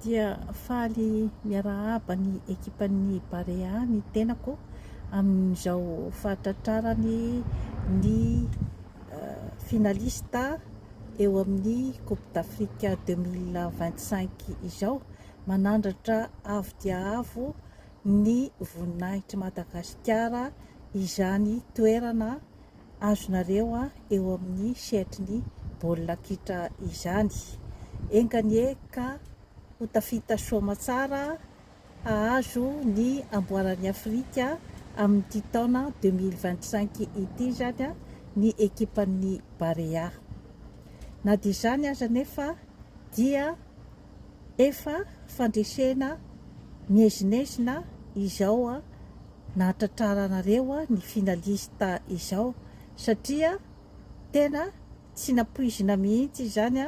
dia faly miarahaba ny ekipan'ny Barea ny tenako amin'izao fahatratrarany ny finalista eo amin'ny Coupe d'Afrique 2025 izao, manandratra avo dia avo ny voninahitry Madagasikara izany toerana azonareo eo amin'ny sehatry ny baolina kitra izany. Enganie ka ho tafita soamatsara hahazo ny amboaran'ny Afrika amin'ity taona 2025 ity zany ny ekipan'ny Barea. Na dia izany aza nefa dia efa fandresena miezinezina izao nahatratraranareo ny finalista izao, satria tena tsy napoizina mihitsy zany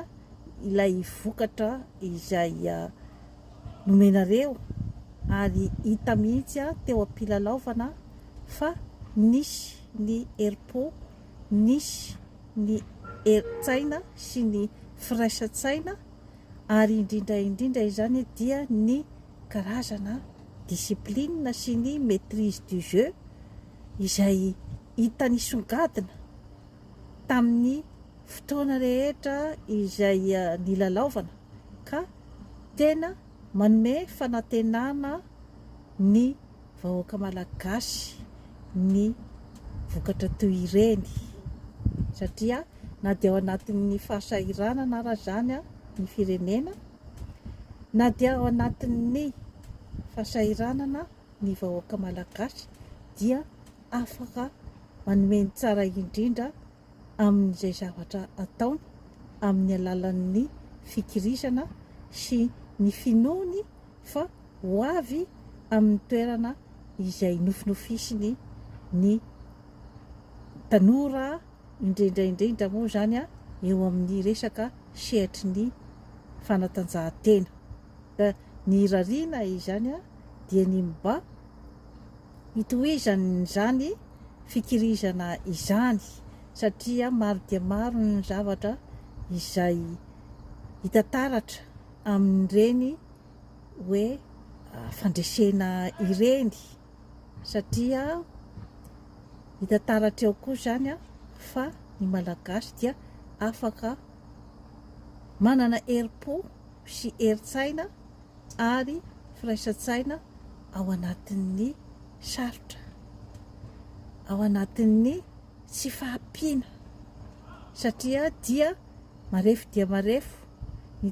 ilay vokatra izay nomenareo, ary hita mihitsy teo am-pilalaovana fa nisy ny herim-po, nisy ny herin-tsaina sy ny firaisan-tsaina, ary indrindra izany dia ny karazana discipline sy ny maîtrise du jeu izay hita nisongadina tamin'ny fotoana rehetra izay nilalaovana, ka tena manome fanantenana ny vahoaka malagasy ny vokatra toy ireny, satria na dia ao anatin'ny fahasahiranana raha zany ny firenena, na dia ao anatin'ny fahasahiranana ny vahoaka malagasy, dia afaka manome ny tsara indrindra amin'izay zavatra ataony amin'ny alalan'ny fikirizana sy ny finoany fa ho avy amin'ny toerana izay nofinofisiny ny tanora, indrindra moa zany eo amin'ny resaka sehatry ny fanatanjahantena. Ny rariana izany dia ny mba hitohizany zany fikirizana izany, satria maro dia maro ny zavatra izay hita taratra amin'ireny hoe fandresena ireny, satria hita taratra eo koa zany fa ny malagasy dia afaka manana herim-po sy herin-tsaina ary firaisan-tsaina ao anatin'ny sarotra, ao anatin'ny tsy fahampiana, satria dia marefo ny